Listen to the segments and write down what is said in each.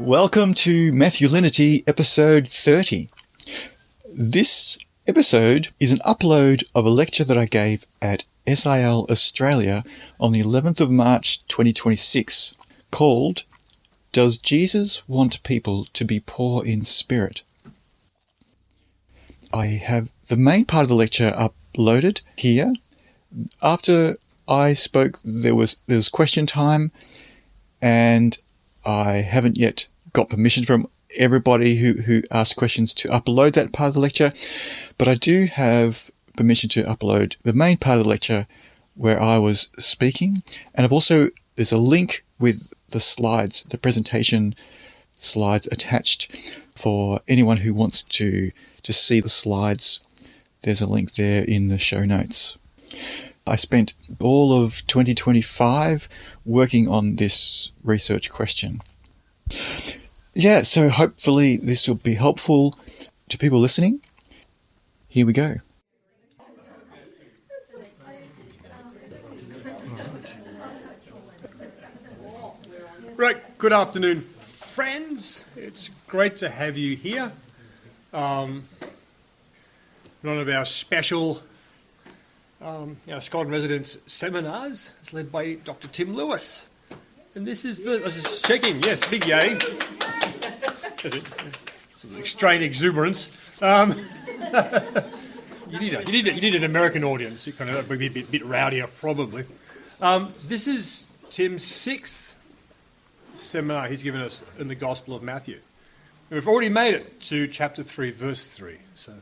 Welcome to Masculinity episode 30. This episode is an upload of a lecture that I gave at SIL Australia on the 11th of March 2026 called Does Jesus Want People to Be Poor in Spirit? I have the main part of the lecture uploaded here. After I spoke, there was question time, and I haven't yet got permission from everybody who asked questions to upload that part of the lecture, but I do have permission to upload the main part of the lecture where I was speaking, and there's a link with the slides, the presentation slides attached for anyone who wants to just see the slides. There's a link there in the show notes. I spent all of 2025 working on this research question. Yeah, so hopefully this will be helpful to people listening. Here we go. Right, good afternoon, friends. It's great to have you here. One of our special Scholar-in-Residence seminars is led by Dr. Tim Lewis. And this is I was just checking, yes, big yay. There's some extreme exuberance. You need an American audience. You kind of be a bit rowdier, probably. This is Tim's 6th seminar he's given us in the Gospel of Matthew. And we've already made it to chapter 3, verse 3. So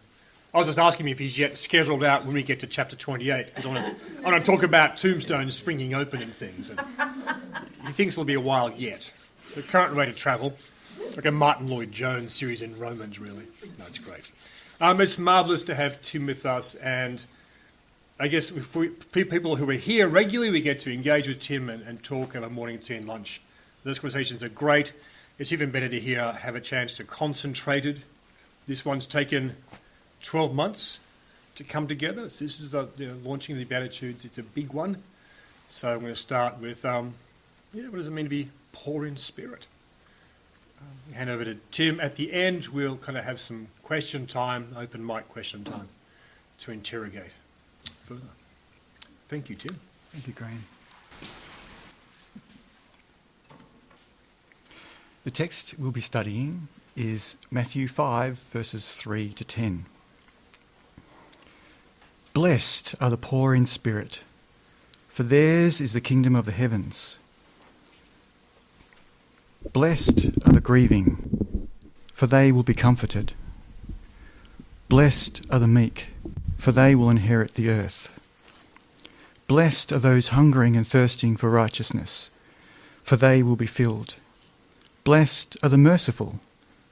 I was just asking him if he's yet scheduled out when we get to chapter 28, because I want to talk about tombstones springing open and things. And he thinks it'll be a while yet. The current rate of travel, like a Martin Lloyd-Jones series in Romans, really. No, it's great. It's marvellous to have Tim with us, and I guess people who are here regularly, we get to engage with Tim and talk over morning tea and lunch. Those conversations are great. It's even better to have a chance to concentrate it. This one's taken 12 months to come together. So this is launching the Beatitudes. It's a big one. So I'm going to start with, what does it mean to be poor in spirit? Hand over to Tim. At the end, we'll kind of have some question time, open mic question time, to interrogate further. Thank you, Tim. Thank you, Graham. The text we'll be studying is Matthew 5, verses 3 to 10. Blessed are the poor in spirit, for theirs is the kingdom of the heavens. Blessed are the grieving, for they will be comforted. Blessed are the meek, for they will inherit the earth. Blessed are those hungering and thirsting for righteousness, for they will be filled. Blessed are the merciful,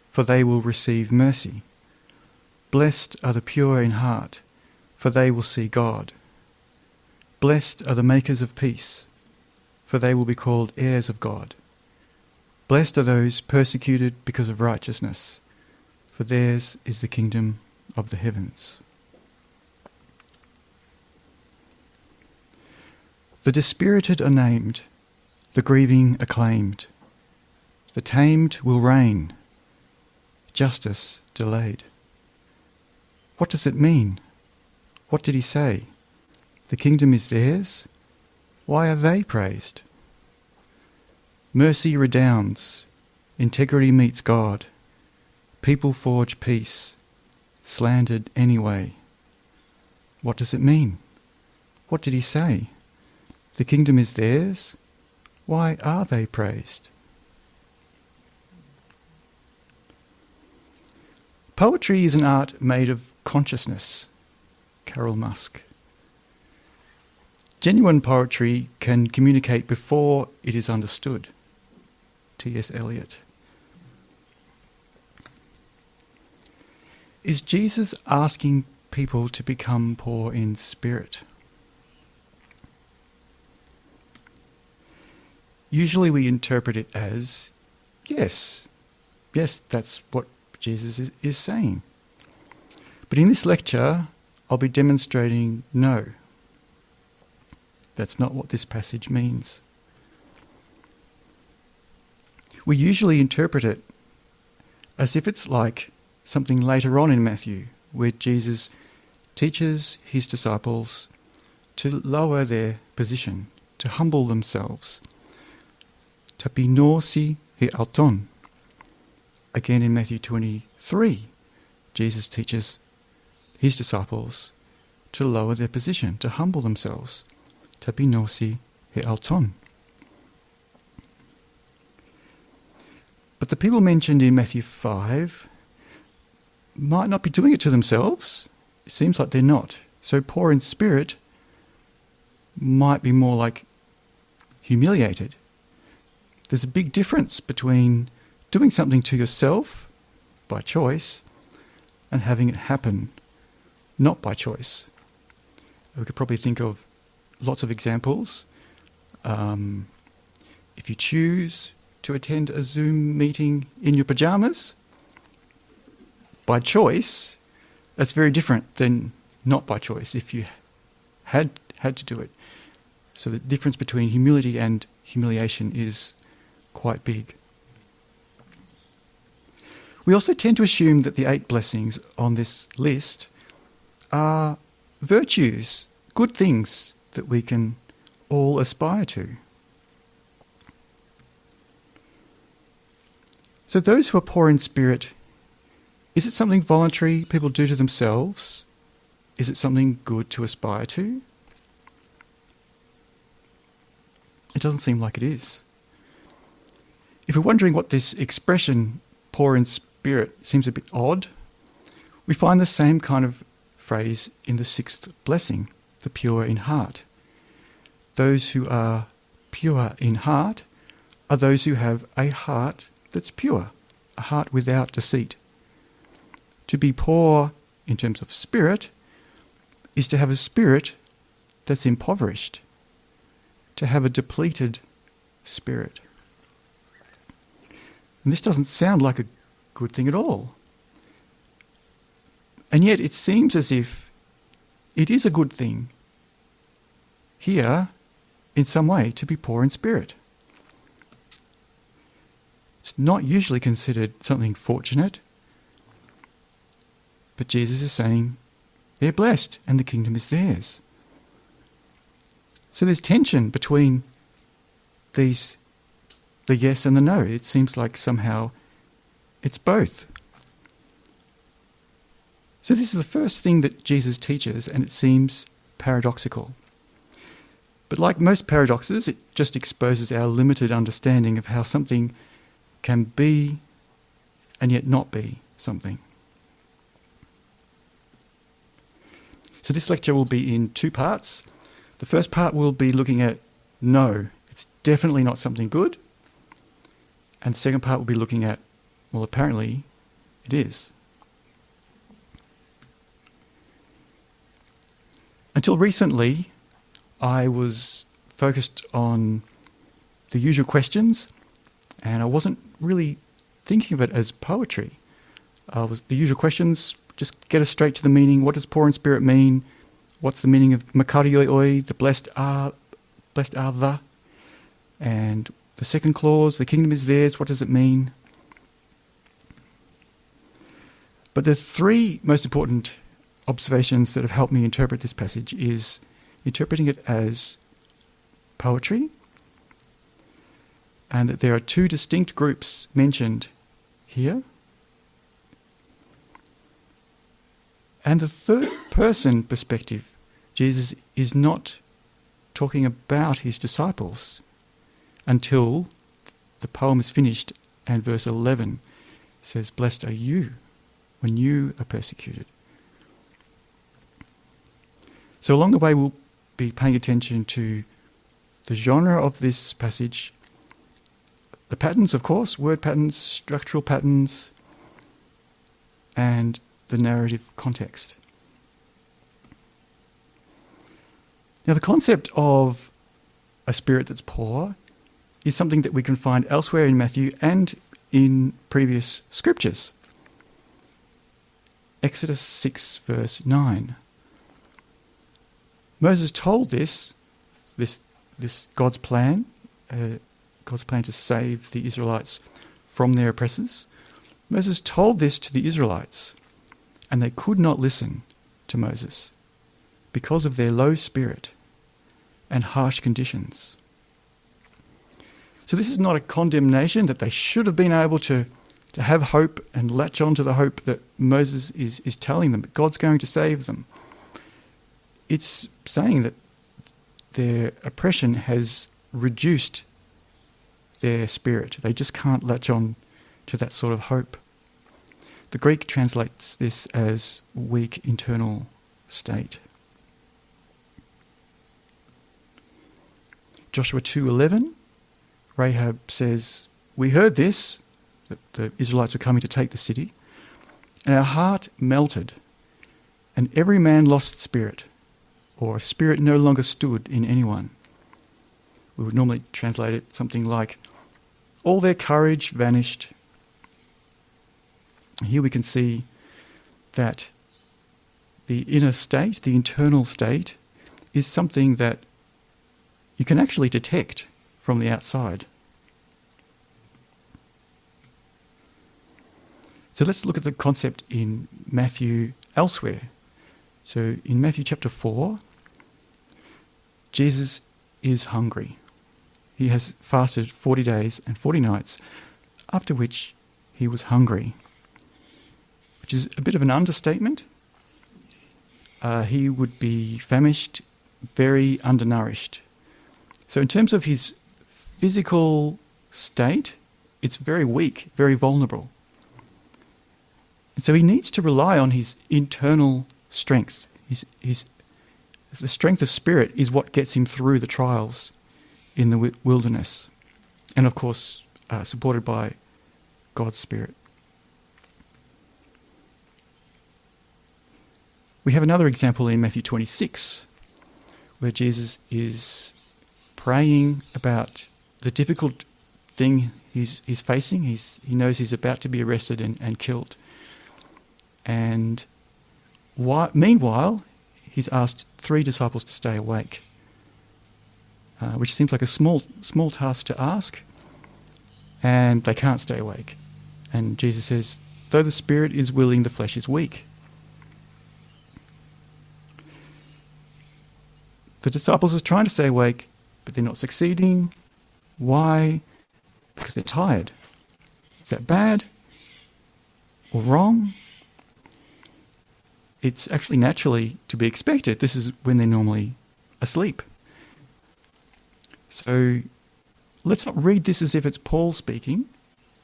for they will receive mercy. Blessed are the pure in heart, for they will see God. Blessed are the makers of peace, for they will be called heirs of God. Blessed are those persecuted because of righteousness, for theirs is the kingdom of the heavens. The dispirited are named, the grieving acclaimed. The tamed will reign, justice delayed. What does it mean? What did he say? The kingdom is theirs? Why are they praised? Mercy redounds, integrity meets God. People forge peace, slandered anyway. What does it mean? What did he say? The kingdom is theirs? Why are they praised? Poetry is an art made of consciousness. Carol Musk. Genuine poetry can communicate before it is understood. T.S. Eliot. Is Jesus asking people to become poor in spirit? Usually we interpret it as, yes, that's what Jesus is saying. But in this lecture, I'll be demonstrating no. That's not what this passage means. we usually interpret it as if it's like something later on in Matthew, where Jesus teaches his disciples to lower their position, to humble themselves. Tapinosi he auton. Again in Matthew 23, Jesus teaches his disciples to lower their position, to humble themselves. Tapinosi he auton. But the people mentioned in Matthew 5 might not be doing it to themselves. It seems like they're not. So poor in spirit might be more like humiliated. There's a big difference between doing something to yourself by choice and having it happen not by choice. We could probably think of lots of examples. If you choose to attend a Zoom meeting in your pajamas, by choice, that's very different than not by choice, if you had to do it. So the difference between humility and humiliation is quite big. We also tend to assume that the 8 blessings on this list are virtues, good things that we can all aspire to. So those who are poor in spirit, is it something voluntary people do to themselves? Is it something good to aspire to? It doesn't seem like it is. If we're wondering what this expression, poor in spirit, seems a bit odd, we find the same kind of phrase in the 6th blessing, the pure in heart. Those who are pure in heart are those who have a heart that's pure, a heart without deceit. To be poor in terms of spirit is to have a spirit that's impoverished, to have a depleted spirit. And this doesn't sound like a good thing at all. And yet it seems as if it is a good thing here in some way to be poor in spirit. It's not usually considered something fortunate, but Jesus is saying they're blessed and the kingdom is theirs. So there's tension between these, the yes and the no. It seems like somehow it's both. So this is the first thing that Jesus teaches, and it seems paradoxical. But like most paradoxes, it just exposes our limited understanding of how something can be and yet not be something. So this lecture will be in 2 parts. The first part will be looking at no, it's definitely not something good. And the second part will be looking at, well, apparently it is. Until recently, I was focused on the usual questions, and I wasn't really thinking of it as poetry. The usual questions, just get us straight to the meaning. What does poor in spirit mean? What's the meaning of makarioi, the blessed are the? And the second clause, the kingdom is theirs, what does it mean? But the 3 most important observations that have helped me interpret this passage is interpreting it as poetry, and that there are 2 distinct groups mentioned here. And the third person perspective, Jesus is not talking about his disciples until the poem is finished and verse 11 says, "Blessed are you when you are persecuted." So along the way we'll be paying attention to the genre of this passage, the patterns, of course, word patterns, structural patterns, and the narrative context. Now, the concept of a spirit that's poor is something that we can find elsewhere in Matthew and in previous scriptures. Exodus 6 verse 9. Moses told this God's plan to save the Israelites from their oppressors. Moses told this to the Israelites, and they could not listen to Moses because of their low spirit and harsh conditions. So this is not a condemnation that they should have been able to have hope and latch on to the hope that Moses is telling them that God's going to save them. It's saying that their oppression has reduced their spirit. They just can't latch on to that sort of hope. The Greek translates this as weak internal state. Joshua 2:11, Rahab says, "We heard this," that the Israelites were coming to take the city, "and our heart melted, and every man lost spirit, or spirit no longer stood in anyone." We would normally translate it something like, all their courage vanished. Here we can see that the inner state, the internal state, is something that you can actually detect from the outside. So let's look at the concept in Matthew elsewhere. So in Matthew chapter 4, Jesus is hungry. He has fasted 40 days and 40 nights, after which he was hungry, which is a bit of an understatement. He would be famished, very undernourished. So in terms of his physical state, it's very weak, very vulnerable. And so he needs to rely on his internal strength. The strength of spirit is what gets him through the trials in the wilderness. And of course, supported by God's Spirit. We have another example in Matthew 26, where Jesus is praying about the difficult thing he's facing. He knows he's about to be arrested and killed. And meanwhile, he's asked 3 disciples to stay awake, which seems like a small task to ask, and they can't stay awake. And Jesus says, though the spirit is willing, the flesh is weak. The disciples are trying to stay awake, but they're not succeeding. Why? Because they're tired. Is that bad or wrong? It's actually naturally to be expected. This is when they're normally asleep. So let's not read this as if it's Paul speaking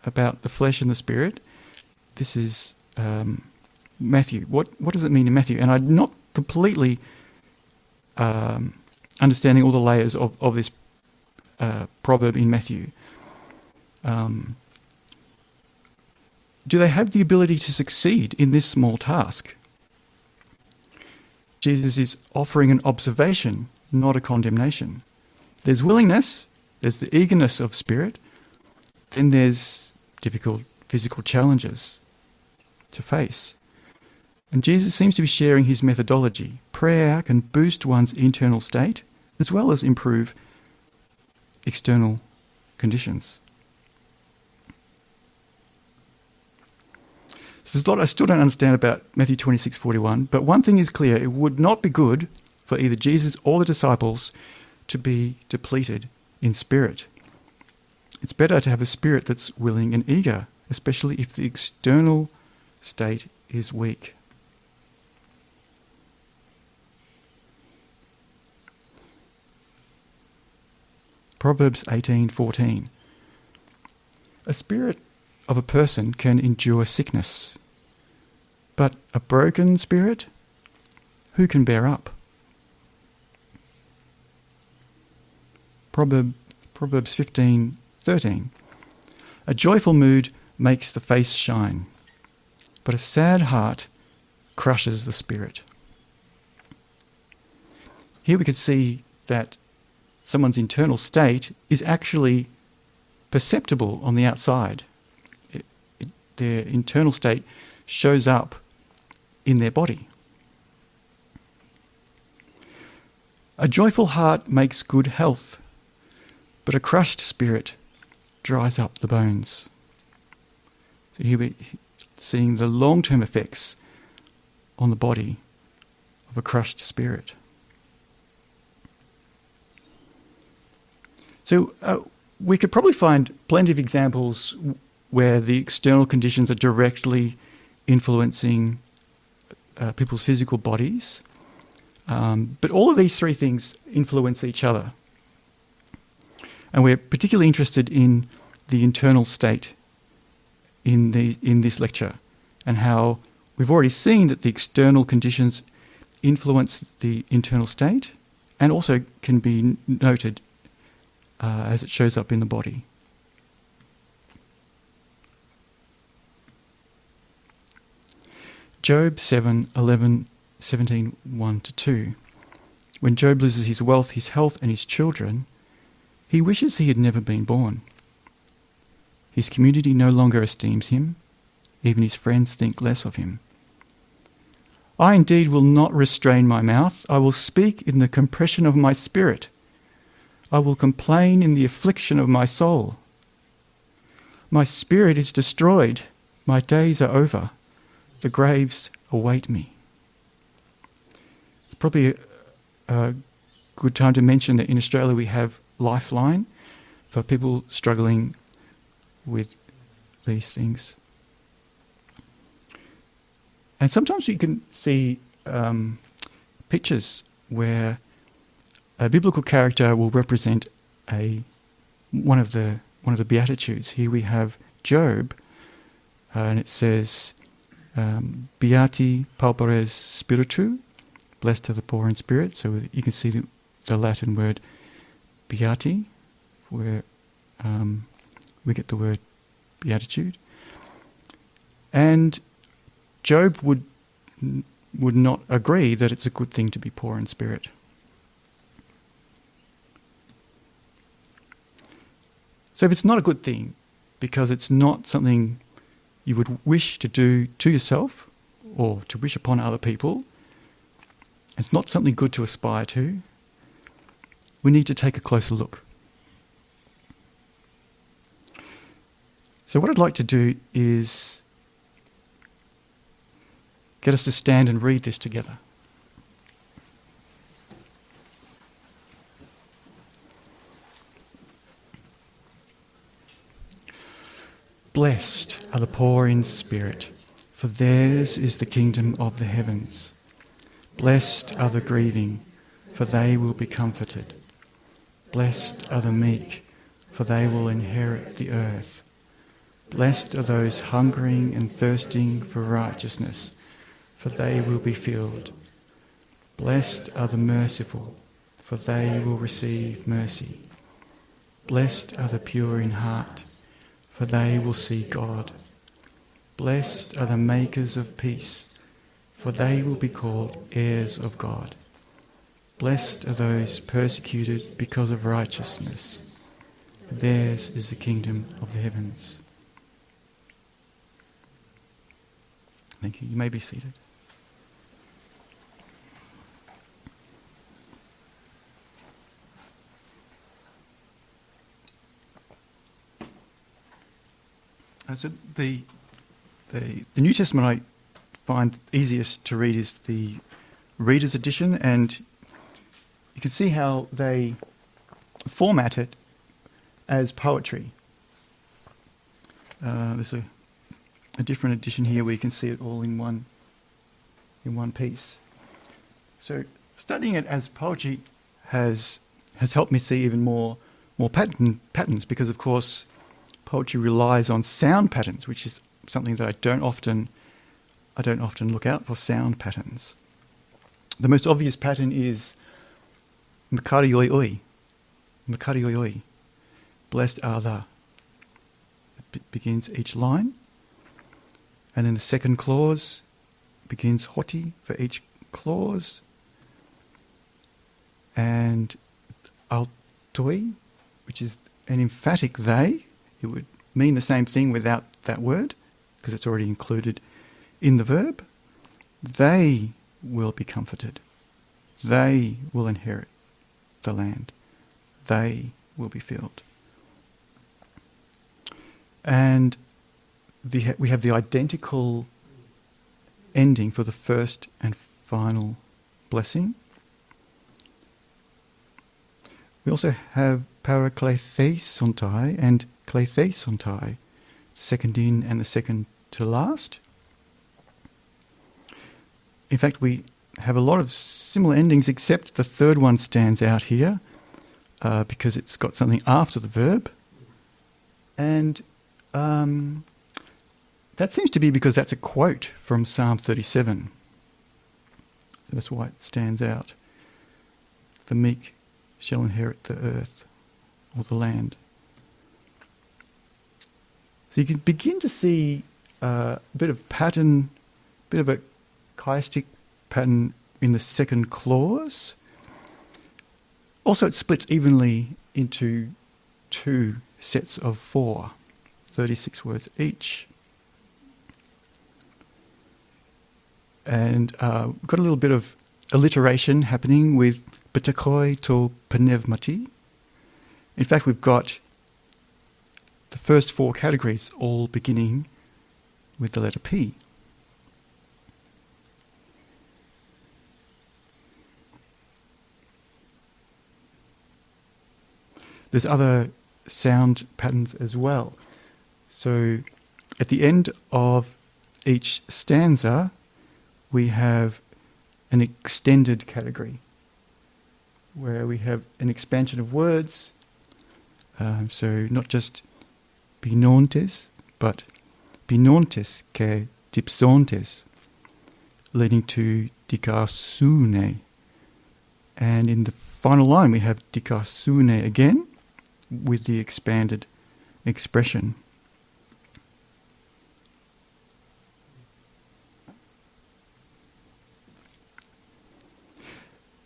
about the flesh and the spirit. This is Matthew. What does it mean in Matthew? And I'm not completely understanding all the layers of this proverb in Matthew. Do they have the ability to succeed in this small task? Jesus is offering an observation, not a condemnation. There's willingness, there's the eagerness of spirit, then there's difficult physical challenges to face. And Jesus seems to be sharing his methodology. Prayer can boost one's internal state as well as improve external conditions. So there's a lot I still don't understand about Matthew 26:41, but one thing is clear: it would not be good for either Jesus or the disciples to be depleted in spirit. It's better to have a spirit that's willing and eager, especially if the external state is weak. Proverbs 18:14. A spirit of a person can endure sickness, but a broken spirit, who can bear up? Proverbs 15:13. A joyful mood makes the face shine, but a sad heart crushes the spirit. Here we could see that someone's internal state is actually perceptible on the outside. Their internal state shows up in their body. A joyful heart makes good health, but a crushed spirit dries up the bones. So here we're seeing the long-term effects on the body of a crushed spirit. So we could probably find plenty of examples where the external conditions are directly influencing people's physical bodies. But all of these three things influence each other. And we're particularly interested in the internal state in this lecture, and how we've already seen that the external conditions influence the internal state and also can be noted as it shows up in the body. Job 7:11-17, 1-2. When Job loses his wealth, his health and his children, he wishes he had never been born. His community no longer esteems him. Even his friends think less of him. I indeed will not restrain my mouth. I will speak in the compression of my spirit. I will complain in the affliction of my soul. My spirit is destroyed. My days are over. The graves await me. It's probably a good time to mention that in Australia we have Lifeline for people struggling with these things. And sometimes you can see pictures where a biblical character will represent one of the Beatitudes. Here we have Job, and it says, Beati pauperes spiritu, blessed are the poor in spirit. So you can see the Latin word beati, where we get the word beatitude. And Job would not agree that it's a good thing to be poor in spirit. So if it's not a good thing, because it's not something you would wish to do to yourself or to wish upon other people, it's not something good to aspire to, we need to take a closer look. So what I'd like to do is get us to stand and read this together. Blessed are the poor in spirit, for theirs is the kingdom of the heavens. Blessed are the grieving, for they will be comforted. Blessed are the meek, for they will inherit the earth. Blessed are those hungering and thirsting for righteousness, for they will be filled. Blessed are the merciful, for they will receive mercy. Blessed are the pure in heart, for they will see God. Blessed are the makers of peace, for they will be called heirs of God. Blessed are those persecuted because of righteousness, for theirs is the kingdom of the heavens. Thank you. You may be seated. So the New Testament I find easiest to read is the Reader's Edition, and you can see how they format it as poetry. There's a different edition here where you can see it all in one piece. So studying it as poetry has helped me see even more patterns, because of course poetry relies on sound patterns, which is something that I don't often look out for. Sound patterns. The most obvious pattern is makari oi oi. Makari oi oi. Blessed are the. It begins each line. And then the second clause begins hoti for each clause. And altoi, which is an emphatic they. It would mean the same thing without that word, because it's already included in the verb. They will be comforted. They will inherit the land. They will be filled. And we have the identical ending for the first and final blessing. We also have parakleithesontai and kleithesontai, second in and the second to last. In fact, we have a lot of similar endings, except the third one stands out here because it's got something after the verb. And that seems to be because that's a quote from Psalm 37. So that's why it stands out. The meek shall inherit the earth, or the land. So you can begin to see a bit of pattern, a bit of a chiastic pattern in the second clause. Also, it splits evenly into two sets of 4, 36 words each. And we've got a little bit of alliteration happening with Ptakoi to pneumati. In fact, we've got the first 4 categories all beginning with the letter P. There's other sound patterns as well. So at the end of each stanza, we have an extended category where we have an expansion of words. So not just binontes, but binontes ke dipsontes, leading to dikasune. And in the final line we have dikasune again with the expanded expression.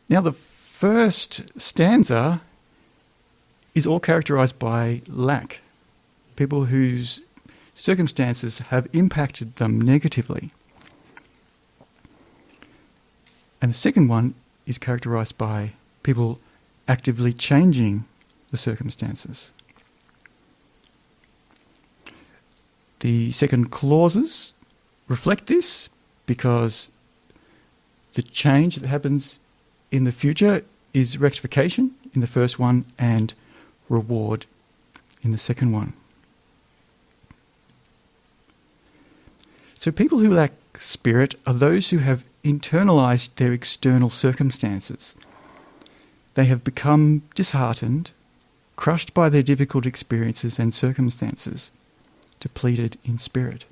Now the first stanza is all characterized by lack. People whose circumstances have impacted them negatively. And the second one is characterized by people actively changing the circumstances. The second clauses reflect this because the change that happens in the future is rectification in the first one and reward in the second one. So people who lack spirit are those who have internalized their external circumstances. They have become disheartened, crushed by their difficult experiences and circumstances, depleted in spirit.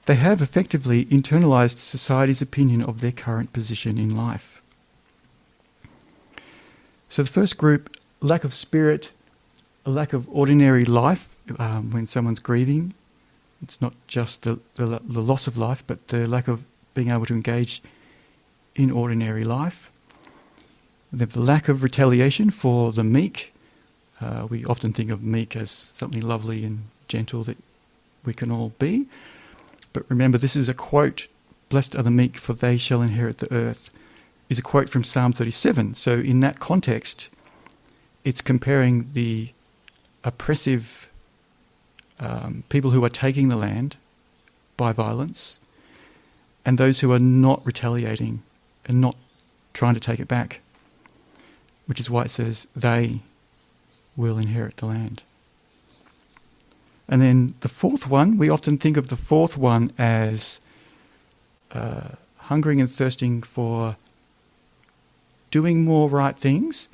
They have effectively internalized society's opinion of their current position in life. So the first group, lack of spirit, a lack of ordinary life when someone's grieving. It's not just the loss of life, but the lack of being able to engage in ordinary life. They have the lack of retaliation for the meek. We often think of meek as something lovely and gentle that we can all be. But remember, this is a quote, "Blessed are the meek, for they shall inherit the earth," is a quote from Psalm 37. So in that context, it's comparing the oppressive people who are taking the land by violence and those who are not retaliating and not trying to take it back, which is why it says they will inherit the land. And then the fourth one, we often think of the fourth one as hungering and thirsting for doing more right things.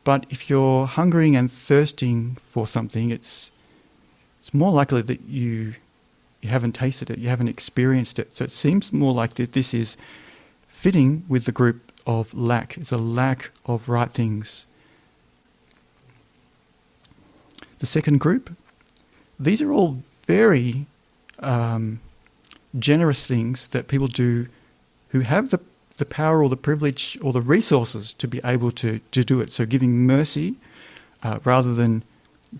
But if you're hungering and thirsting for something, it's more likely that you haven't tasted it, you haven't experienced it. So it seems more like that this is fitting with the group of lack. It's a lack of right things. The second group, these are all very generous things that people do who have the power or the privilege or the resources to be able to do it. So giving mercy rather than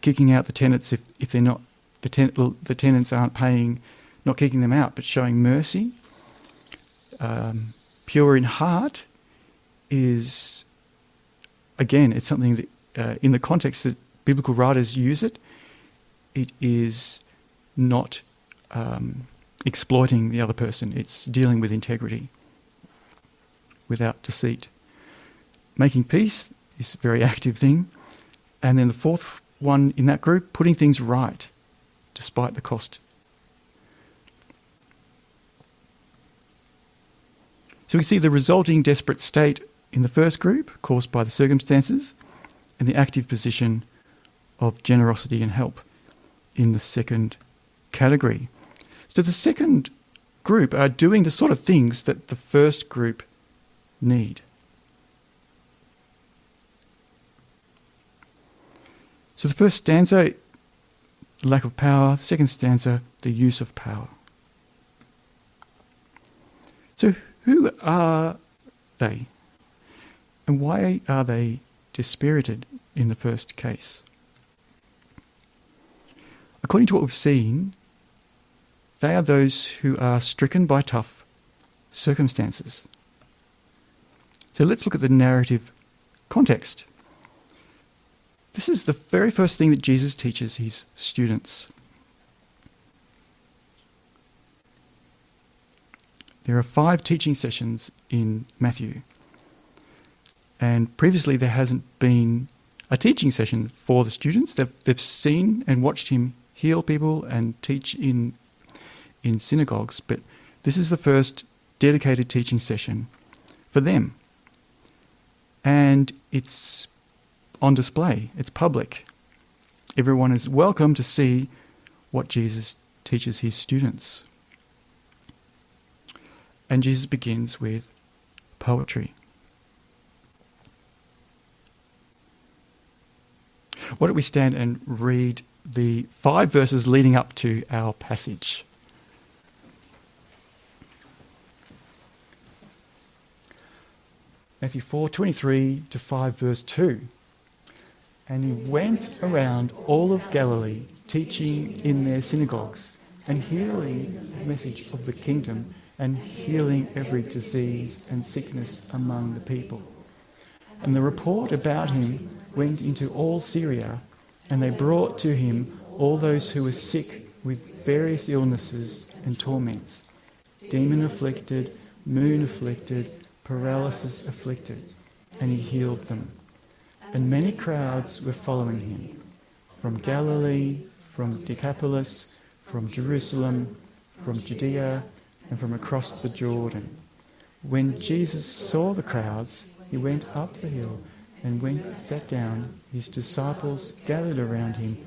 kicking out the tenants if they're not, the tenants aren't paying, not kicking them out, but showing mercy. Pure in heart is, again, it's something that in the context that biblical writers use it, it is not exploiting the other person. It's dealing with integrity without deceit. Making peace is a very active thing. And then the fourth one in that group, putting things right despite the cost. So we see the resulting desperate state in the first group caused by the circumstances, and the active position of generosity and help in the second category. So the second group are doing the sort of things that the first group need. So the first stanza, lack of power. The second stanza, the use of power. So who are they? And why are they dispirited in the first case? According to what we've seen, they are those who are stricken by tough circumstances. So let's look at the narrative context. This is the very first thing that Jesus teaches his students. There are 5 teaching sessions in Matthew. And previously there hasn't been a teaching session for the students. They've seen and watched him heal people and teach in synagogues. But this is the first dedicated teaching session for them. And it's on display. It's public. Everyone is welcome to see what Jesus teaches his students. And Jesus begins with poetry. Why don't we stand and read the 5 verses leading up to our passage? Matthew 4:23 to 5 verse 2. And he went around all of Galilee, teaching in their synagogues, and healing the message of the kingdom, and healing every disease and sickness among the people. And the report about him went into all Syria, and they brought to him all those who were sick with various illnesses and torments, demon-afflicted, moon-afflicted, paralysis afflicted, and he healed them. And many crowds were following him, from Galilee, from Decapolis, from Jerusalem, from Judea, and from across the Jordan. When Jesus saw the crowds, he went up the hill, and when he sat down, his disciples gathered around him,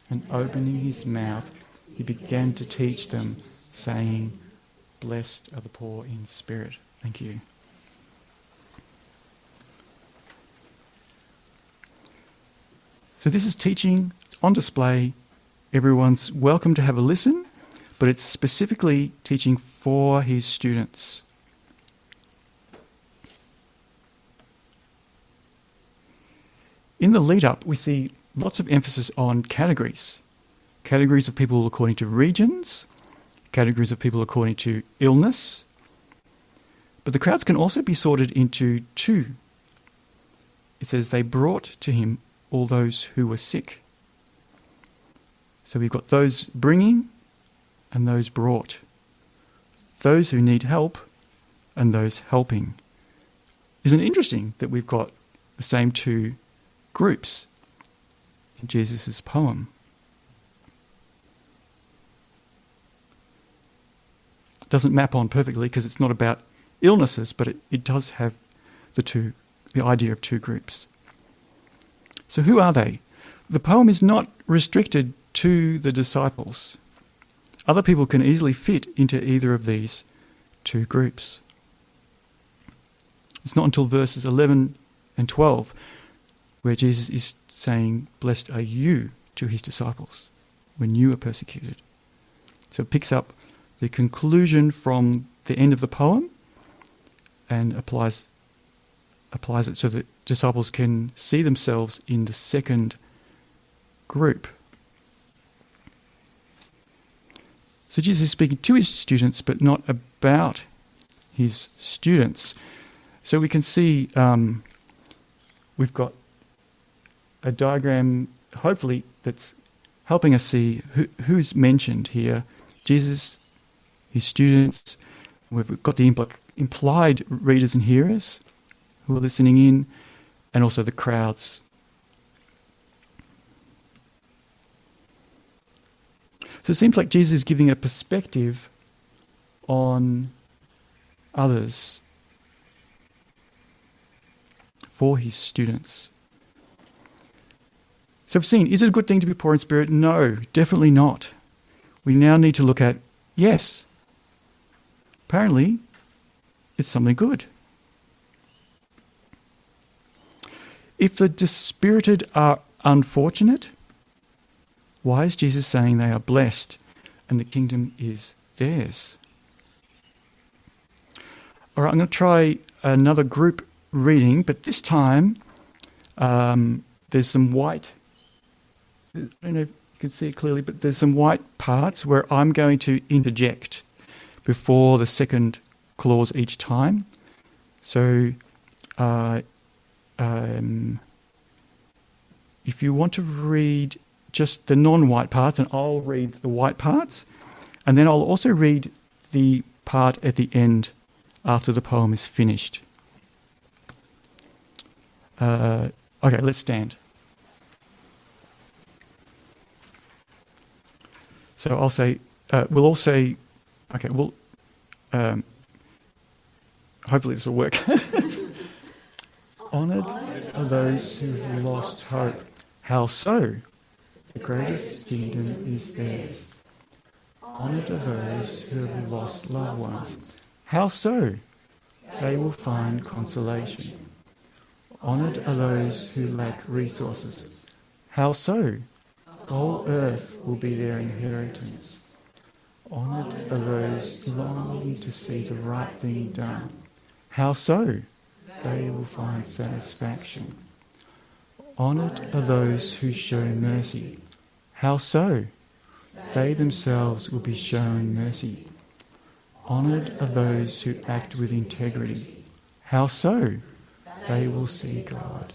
and opening his mouth, he began to teach them, saying, "Blessed are the poor in spirit." Thank you. So this is teaching on display. Everyone's welcome to have a listen, but it's specifically teaching for his students. In the lead-up, we see lots of emphasis on categories. Categories of people according to regions, categories of people according to illness. But the crowds can also be sorted into 2. It says they brought to him all those who were sick. So we've got those bringing and those brought. Those who need help and those helping. Isn't it interesting that we've got the same 2 groups in Jesus' poem? It doesn't map on perfectly because it's not about illnesses, but it does have the idea of 2 groups. So who are they? The poem is not restricted to the disciples. Other people can easily fit into either of these 2 groups. It's not until verses 11 and 12 where Jesus is saying, "Blessed are you," to his disciples when you are persecuted. So it picks up the conclusion from the end of the poem and applies it so that disciples can see themselves in the second group. So Jesus is speaking to his students, but not about his students. So we can see we've got a diagram, hopefully, that's helping us see who's mentioned here. Jesus, his students, we've got the implied readers and hearers who are listening in, and also the crowds. So it seems like Jesus is giving a perspective on others for his students. So we've seen, is it a good thing to be poor in spirit? No, definitely not. We now need to look at, yes, apparently it's something good. If the dispirited are unfortunate, why is Jesus saying they are blessed and the kingdom is theirs? All right, I'm going to try another group reading, but this time there's some white. I don't know if you can see it clearly, but there's some white parts where I'm going to interject before the second clause each time. So if you want to read just the non-white parts, and I'll read the white parts, and then I'll also read the part at the end after the poem is finished. Okay, let's stand. So I'll say, we'll all say, okay, well, hopefully this will work. Honoured are those who've lost hope. How so? The greatest kingdom is theirs. Honoured are those who have lost loved ones. How so? They will find consolation. Honoured are those who lack resources. How so? The whole earth will be their inheritance. Honoured are those longing to see the right thing done. How so? They will find satisfaction. Honoured are those who show mercy. How so? They themselves will be shown mercy. Honoured are those who act with integrity. How so? They will see God.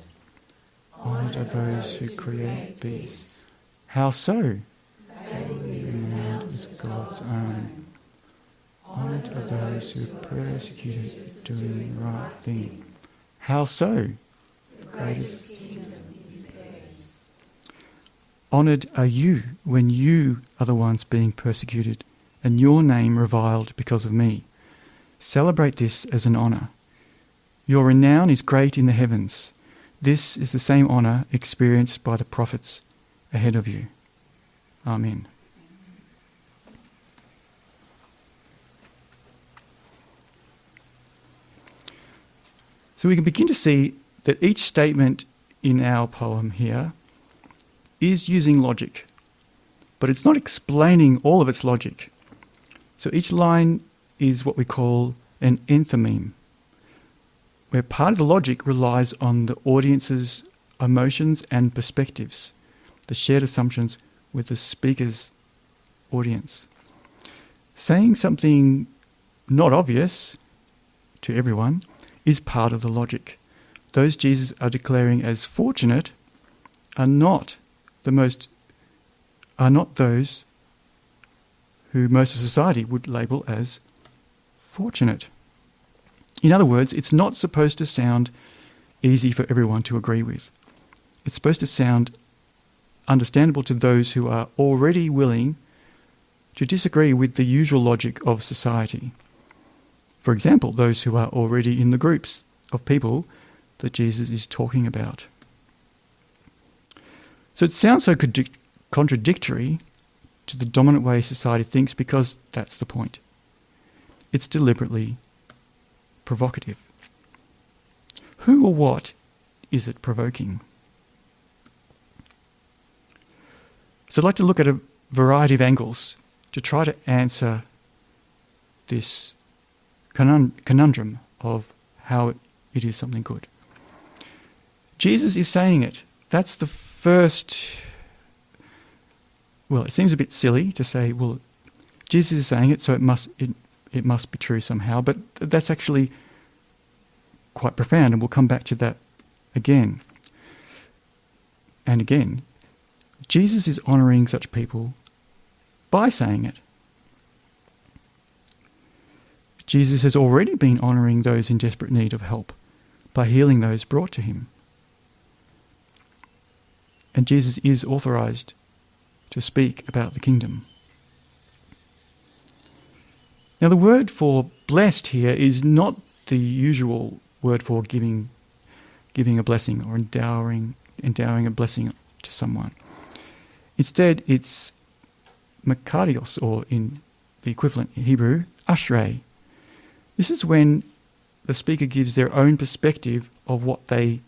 Honoured are those who create peace. How so? They will be renowned as God's own. Honoured are those who are persecuted doing the right thing. How so? The greatest kingdom is theirs. Honoured are you when you are the ones being persecuted and your name reviled because of me. Celebrate this as an honour. Your renown is great in the heavens. This is the same honour experienced by the prophets ahead of you. Amen. So we can begin to see that each statement in our poem here is using logic, but it's not explaining all of its logic. So each line is what we call an enthymeme, where part of the logic relies on the audience's emotions and perspectives, the shared assumptions with the speaker's audience. Saying something not obvious to everyone is part of the logic. Those Jesus are declaring as fortunate are not those who most of society would label as fortunate. In other words, it's not supposed to sound easy for everyone to agree with. It's supposed to sound understandable to those who are already willing to disagree with the usual logic of society. For example, those who are already in the groups of people that Jesus is talking about. So it sounds so contradictory to the dominant way society thinks because that's the point. It's deliberately provocative. Who or what is it provoking? So I'd like to look at a variety of angles to try to answer this conundrum of how it is something good. Jesus is saying it. That's the first. Well, it seems a bit silly to say, well, Jesus is saying it, so it must be true somehow. But that's actually quite profound, and we'll come back to that again and again. Jesus is honouring such people by saying it. Jesus has already been honouring those in desperate need of help by healing those brought to him. And Jesus is authorised to speak about the kingdom. Now, the word for blessed here is not the usual word for giving a blessing or endowing a blessing to someone. Instead, it's makarios, or in the equivalent in Hebrew, ashrei. This is when the speaker gives their own perspective of what they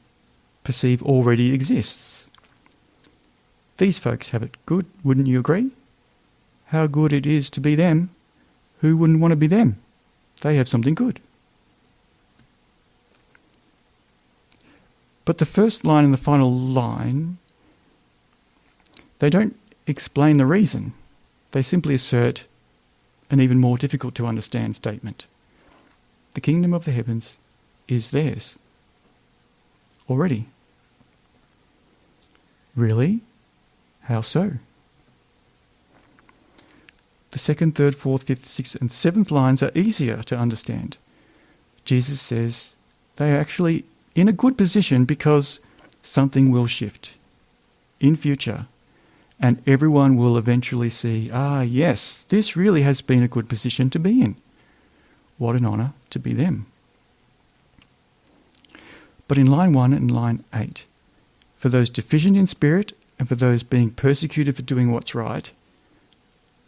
perceive already exists. These folks have it good, wouldn't you agree? How good it is to be them. Who wouldn't want to be them? They have something good. But the first line and the final line, they don't explain the reason. They simply assert an even more difficult to understand statement. The kingdom of the heavens is theirs already. Really? How so? The second, third, fourth, fifth, sixth, and seventh lines are easier to understand. Jesus says they are actually in a good position because something will shift in future, and everyone will eventually see, yes, this really has been a good position to be in. What an honour to be them. But in line 1 and line 8, for those deficient in spirit and for those being persecuted for doing what's right,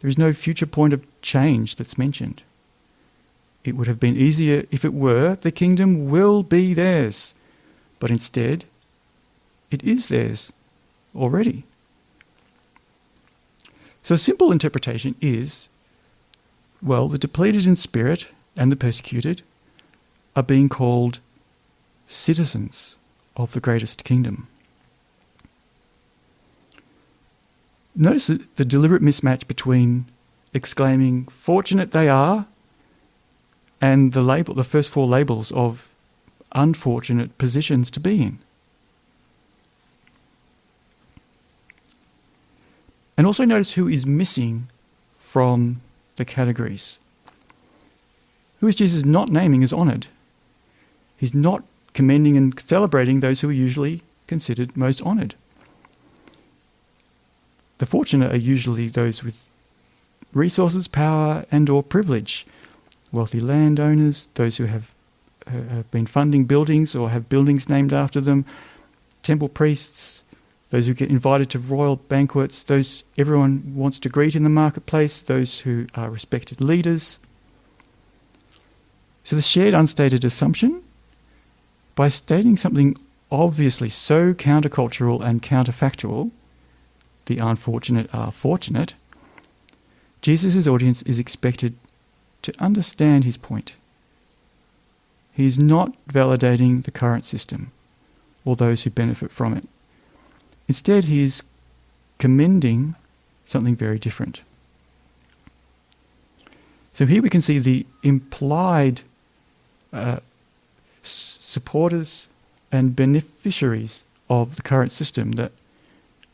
there is no future point of change that's mentioned. It would have been easier if it were, the kingdom will be theirs. But instead, it is theirs already. So a simple interpretation is, well, the depleted in spirit and the persecuted are being called citizens of the greatest kingdom. Notice the deliberate mismatch between exclaiming, fortunate they are, and the first 4 labels of unfortunate positions to be in. And also notice who is missing from the categories. Who is Jesus not naming as honoured? He's not commending and celebrating those who are usually considered most honoured. The fortunate are usually those with resources, power and or privilege. Wealthy landowners, those who have been funding buildings or have buildings named after them, temple priests, those who get invited to royal banquets, those everyone wants to greet in the marketplace, those who are respected leaders. So the shared unstated assumption, by stating something obviously so countercultural and counterfactual, the unfortunate are fortunate, Jesus' audience is expected to understand his point. He is not validating the current system or those who benefit from it. Instead, he is commending something very different. So here we can see the implied supporters and beneficiaries of the current system that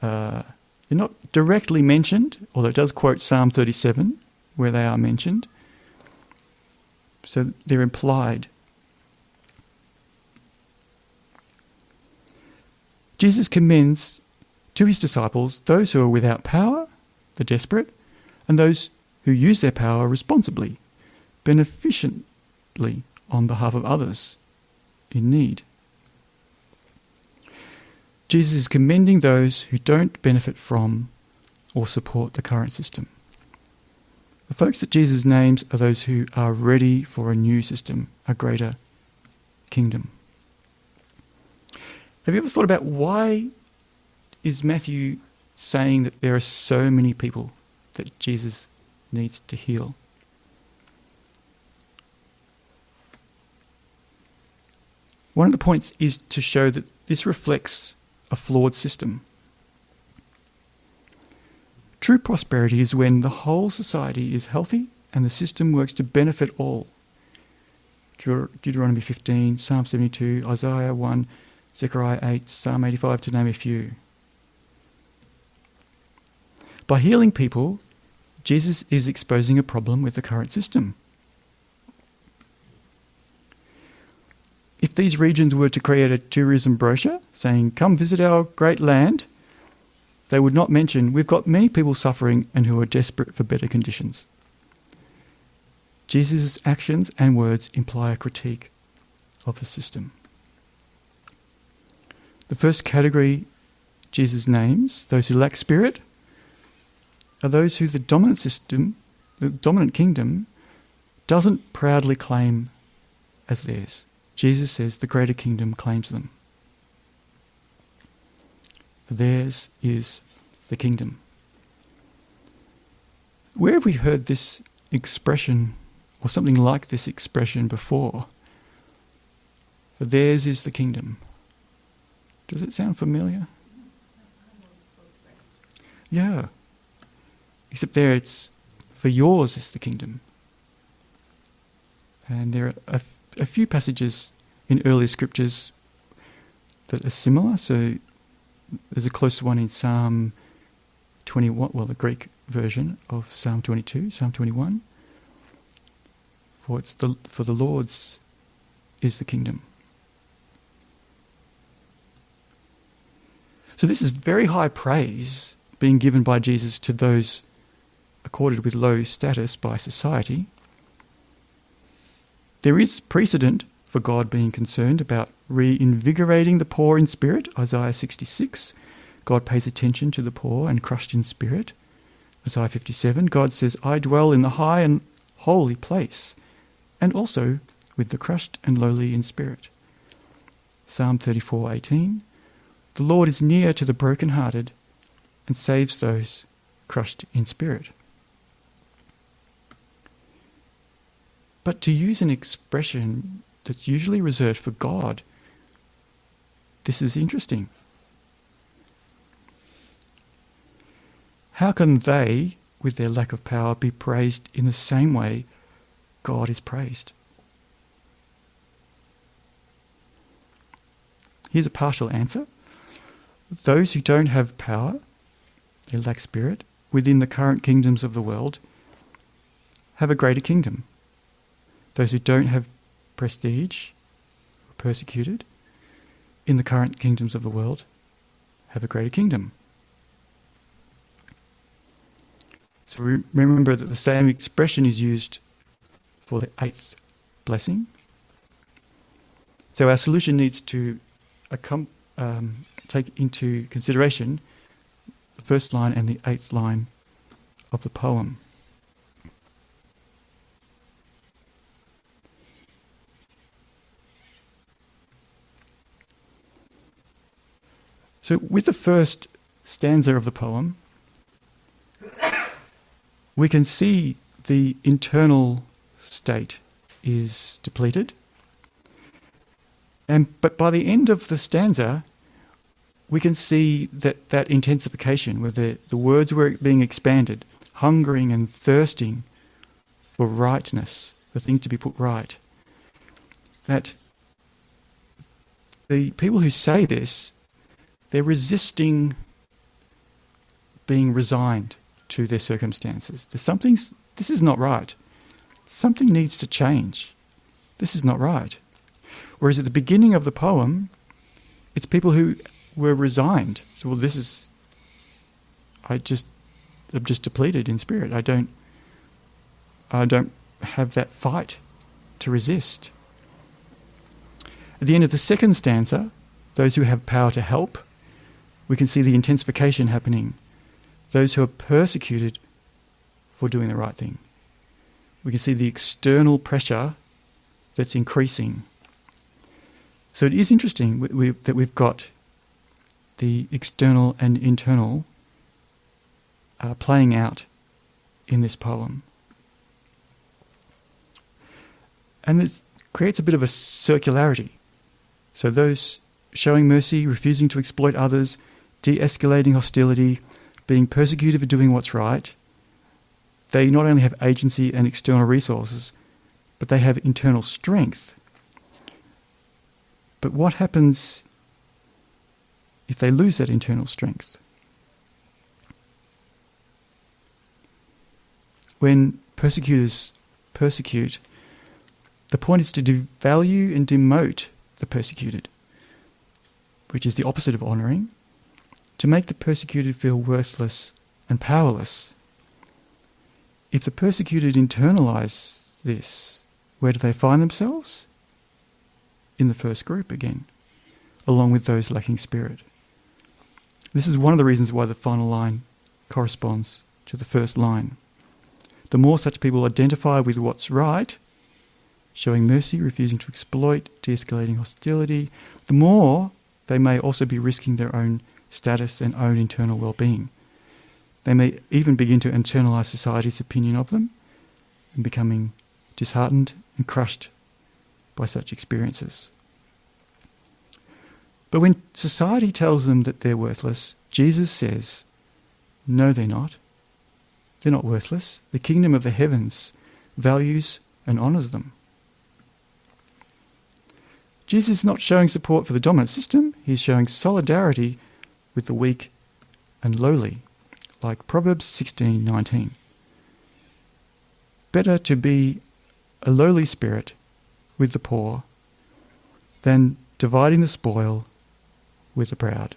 they're not directly mentioned, although it does quote Psalm 37 where they are mentioned. So they're implied. Jesus commends to his disciples those who are without power, the desperate, and those who use their power responsibly, beneficently on behalf of others in need. Jesus is commending those who don't benefit from or support the current system. The folks that Jesus names are those who are ready for a new system, a greater kingdom. Have you ever thought about why is Matthew saying that there are so many people that Jesus needs to heal? One of the points is to show that this reflects a flawed system. True prosperity is when the whole society is healthy and the system works to benefit all. Deuteronomy 15, Psalm 72, Isaiah 1, Zechariah 8, Psalm 85, to name a few. By healing people, Jesus is exposing a problem with the current system. if these regions were to create a tourism brochure saying, come visit our great land, they would not mention, we've got many people suffering and who are desperate for better conditions. Jesus' actions and words imply a critique of the system. The first category Jesus names, those who lack spirit, are those who the dominant system, the dominant kingdom, doesn't proudly claim as theirs. Jesus says the greater kingdom claims them. For theirs is the kingdom. Where have we heard this expression, or something like this expression before? For theirs is the kingdom. Does it sound familiar? Yeah. Except there it's, for yours is the kingdom. And there are a few passages in earlier scriptures that are similar. So there's a close one in Psalm 21, well, the Greek version of Psalm 22, Psalm 21. For the Lord's is the kingdom. So this is very high praise being given by Jesus to those accorded with low status by society. There is precedent for God being concerned about reinvigorating the poor in spirit, Isaiah 66. God pays attention to the poor and crushed in spirit. Isaiah 57, God says, I dwell in the high and holy place, and also with the crushed and lowly in spirit. Psalm 34:18, the Lord is near to the brokenhearted and saves those crushed in spirit. But to use an expression that's usually reserved for God, this is interesting. How can they, with their lack of power, be praised in the same way God is praised? Here's a partial answer. Those who don't have power, they lack spirit, within the current kingdoms of the world, have a greater kingdom. Those who don't have prestige, are persecuted, in the current kingdoms of the world, have a greater kingdom. So remember that the same expression is used for the eighth blessing. So our solution needs to take into consideration the first line and the eighth line of the poem. So with the first stanza of the poem, we can see the internal state is depleted. But by the end of the stanza, we can see that intensification, where the words were being expanded, hungering and thirsting for rightness, for things to be put right. That the people who say this, they're resisting being resigned to their circumstances. This is not right. Something needs to change. This is not right. Whereas at the beginning of the poem, it's people who were resigned. So, well, I'm just depleted in spirit. I don't have that fight to resist. At the end of the second stanza, those who have power to help, we can see the intensification happening. Those who are persecuted for doing the right thing. We can see the external pressure that's increasing. So it is interesting that we've got the external and internal playing out in this poem. And this creates a bit of a circularity. So those showing mercy, refusing to exploit others, de-escalating hostility, being persecuted for doing what's right, they not only have agency and external resources, but they have internal strength. But what happens if they lose that internal strength? When persecutors persecute, the point is to devalue and demote the persecuted, which is the opposite of honouring, to make the persecuted feel worthless and powerless. If the persecuted internalise this, where do they find themselves? In the first group again, along with those lacking spirit. This is one of the reasons why the final line corresponds to the first line. The more such people identify with what's right, showing mercy, refusing to exploit, de-escalating hostility, the more they may also be risking their own status and own internal well-being. They may even begin to internalise society's opinion of them and becoming disheartened and crushed by such experiences. But when society tells them that they're worthless, Jesus says, no, they're not. They're not worthless. The kingdom of the heavens values and honours them. Jesus is not showing support for the dominant system. He's showing solidarity with the weak and lowly, like Proverbs 16:19. Better to be a lowly spirit with the poor than dividing the spoil with the proud.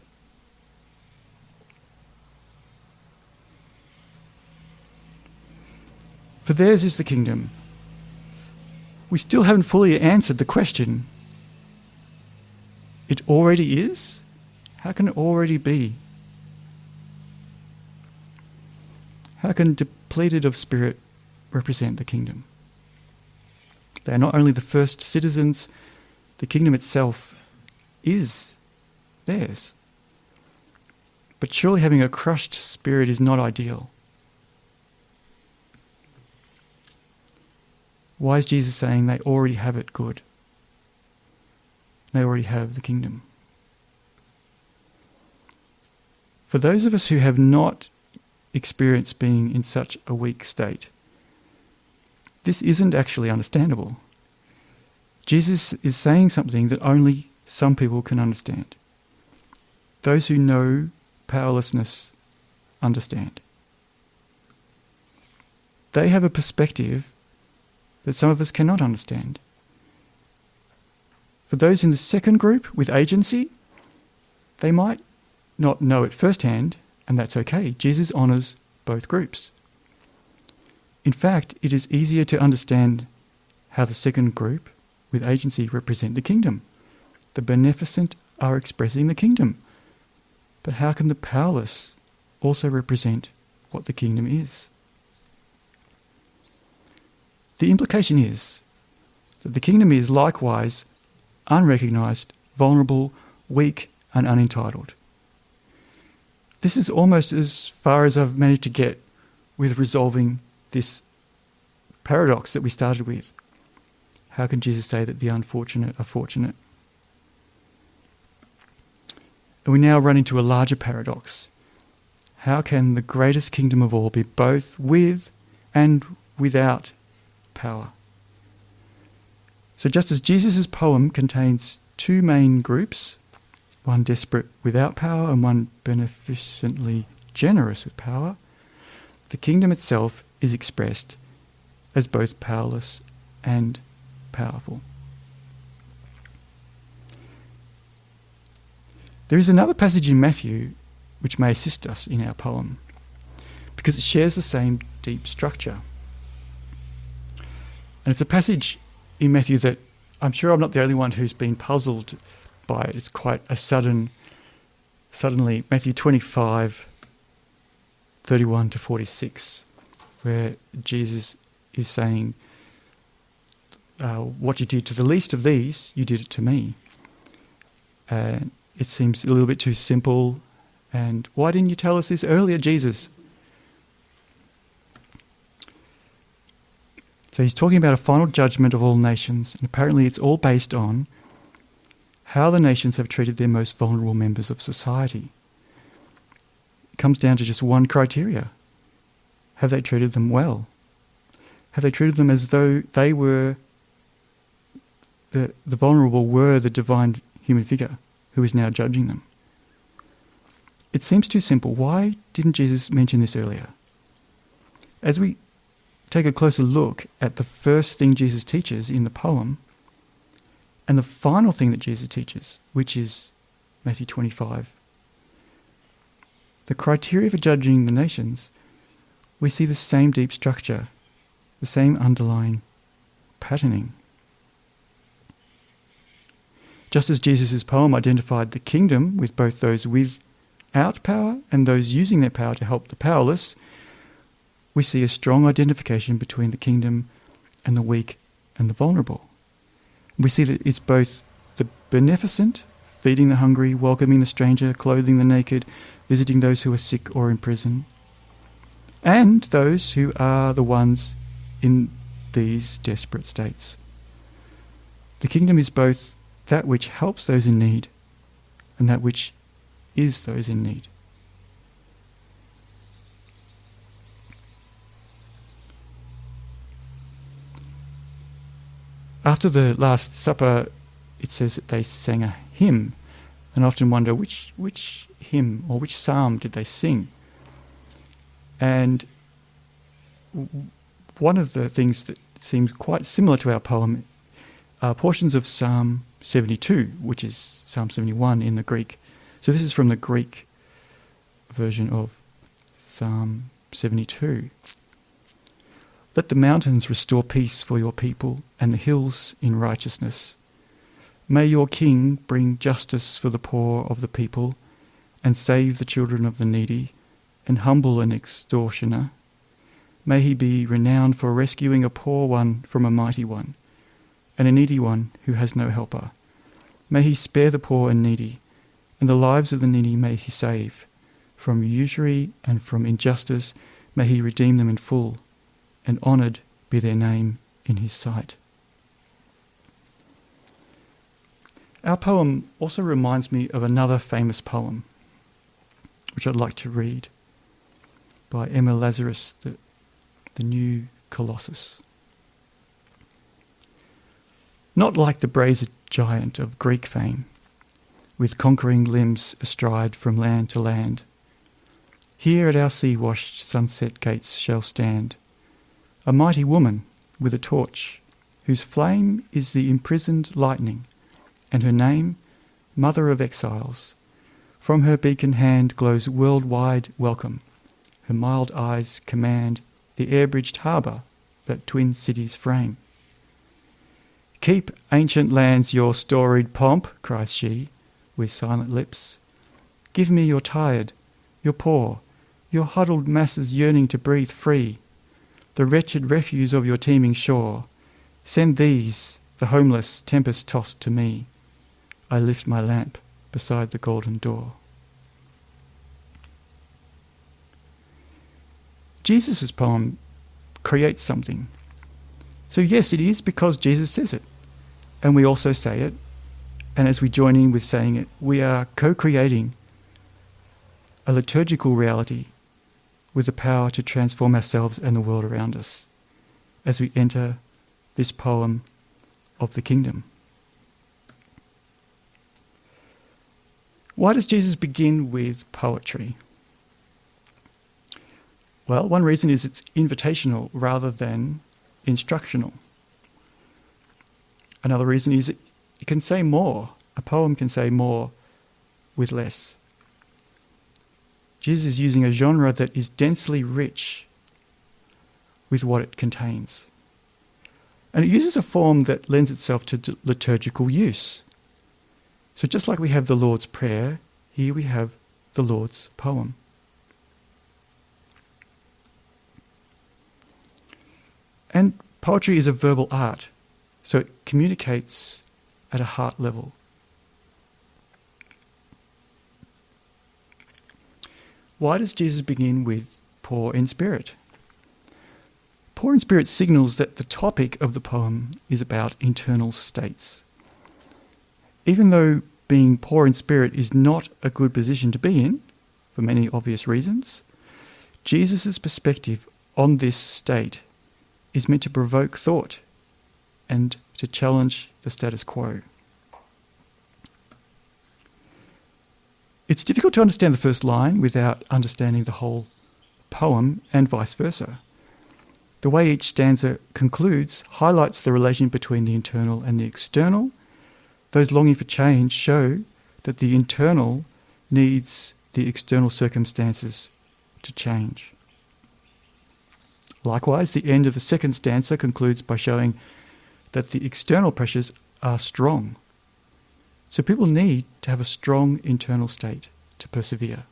For theirs is the kingdom. We still haven't fully answered the question. It already is? How can it already be? How can depleted of spirit represent the kingdom? They are not only the first citizens, the kingdom itself is theirs. But surely having a crushed spirit is not ideal. Why is Jesus saying they already have it good? They already have the kingdom. For those of us who have not experienced being in such a weak state, this isn't actually understandable. Jesus is saying something that only some people can understand. Those who know powerlessness understand. They have a perspective that some of us cannot understand. For those in the second group with agency, they might not know it firsthand, and that's okay. Jesus honours both groups. In fact, it is easier to understand how the second group with agency represent the kingdom. The beneficent are expressing the kingdom. But how can the powerless also represent what the kingdom is? The implication is that the kingdom is likewise unrecognised, vulnerable, weak and unentitled. This is almost as far as I've managed to get with resolving this paradox that we started with. How can Jesus say that the unfortunate are fortunate? And we now run into a larger paradox. How can the greatest kingdom of all be both with and without power? So just as Jesus' poem contains two main groups, one desperate without power and one beneficently generous with power, the kingdom itself is expressed as both powerless and powerful. There is another passage in Matthew which may assist us in our poem, because it shares the same deep structure. And it's a passage in Matthew that I'm sure I'm not the only one who's been puzzled by it. It's quite a suddenly, Matthew 25:31 to 46, where Jesus is saying, what you did to the least of these, you did it to me. And it seems a little bit too simple. And why didn't you tell us this earlier, Jesus? So he's talking about a final judgment of all nations, and apparently it's all based on how the nations have treated their most vulnerable members of society. It comes down to just one criteria. Have they treated them well? Have they treated them as though they were, the vulnerable were the divine human figure who is now judging them? It seems too simple. Why didn't Jesus mention this earlier? As we take a closer look at the first thing Jesus teaches in the poem, And the final thing that Jesus teaches, which is Matthew 25, the criteria for judging the nations, we see the same deep structure, the same underlying patterning. Just as Jesus' poem identified the kingdom with both those without power and those using their power to help the powerless, we see a strong identification between the kingdom and the weak and the vulnerable. We see that it's both the beneficent, feeding the hungry, welcoming the stranger, clothing the naked, visiting those who are sick or in prison, and those who are the ones in these desperate states. The kingdom is both that which helps those in need and that which is those in need. After the Last Supper, it says that they sang a hymn, and I often wonder which hymn or which psalm did they sing. And one of the things that seems quite similar to our poem are portions of Psalm 72, which is Psalm 71 in the Greek. So this is from the Greek version of Psalm 72. Let the mountains restore peace for your people and the hills in righteousness. May your king bring justice for the poor of the people and save the children of the needy and humble an extortioner. May he be renowned for rescuing a poor one from a mighty one and a needy one who has no helper. May he spare the poor and needy, and the lives of the needy may he save. From usury and from injustice may he redeem them in full, and honoured be their name in his sight. Our poem also reminds me of another famous poem, which I'd like to read, by Emma Lazarus, the New Colossus. Not like the brazen giant of Greek fame, with conquering limbs astride from land to land. Here at our sea-washed sunset gates shall stand a mighty woman with a torch, whose flame is the imprisoned lightning, and her name, Mother of Exiles. From her beacon hand glows worldwide welcome. Her mild eyes command the air-bridged harbour that twin cities frame. Keep, ancient lands, your storied pomp, cries she, with silent lips. Give me your tired, your poor, your huddled masses yearning to breathe free, the wretched refuse of your teeming shore. Send these, the homeless, tempest-tossed to me. I lift my lamp beside the golden door. Jesus' poem creates something. So yes, it is because Jesus says it, and we also say it, and as we join in with saying it, we are co-creating a liturgical reality with the power to transform ourselves and the world around us as we enter this poem of the kingdom. Why does Jesus begin with poetry? Well, one reason is it's invitational rather than instructional. Another reason is it can say more. A poem can say more with less. Jesus is using a genre that is densely rich with what it contains. And it uses a form that lends itself to liturgical use. So just like we have the Lord's Prayer, here we have the Lord's poem. And poetry is a verbal art, so it communicates at a heart level. Why does Jesus begin with poor in spirit? Poor in spirit signals that the topic of the poem is about internal states. Even though being poor in spirit is not a good position to be in, for many obvious reasons, Jesus' perspective on this state is meant to provoke thought and to challenge the status quo. It's difficult to understand the first line without understanding the whole poem and vice versa. The way each stanza concludes highlights the relation between the internal and the external, Those longing for change show that the internal needs the external circumstances to change. Likewise, the end of the second stanza concludes by showing that the external pressures are strong. So people need to have a strong internal state to persevere.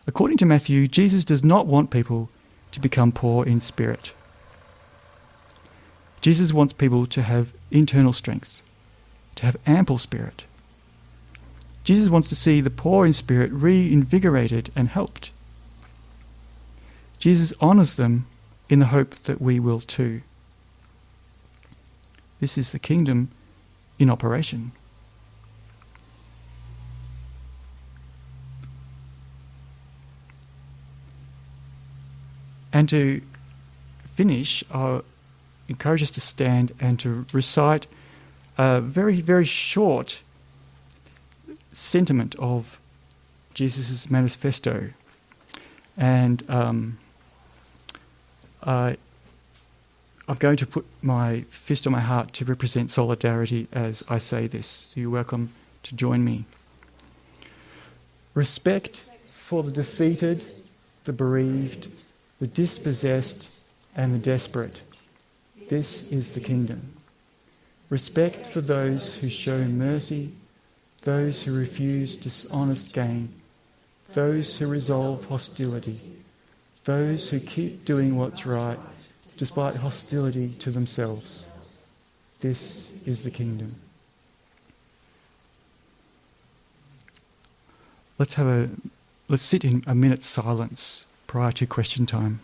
According to Matthew, Jesus does not want people to become poor in spirit. Jesus wants people to have internal strength, to have ample spirit. Jesus wants to see the poor in spirit reinvigorated and helped. Jesus honours them in the hope that we will too. This is the kingdom in operation. And to finish, I'll encourage us to stand and to recite a very, very short sentiment of Jesus' manifesto. And I'm going to put my fist on my heart to represent solidarity as I say this. You're welcome to join me. Respect for the defeated, the bereaved, the dispossessed, and the desperate. This is the kingdom. Respect for those who show mercy, those who refuse dishonest gain, those who resolve hostility, those who keep doing what's right despite hostility to themselves. This is the kingdom. Let's sit in a minute's silence prior to question time.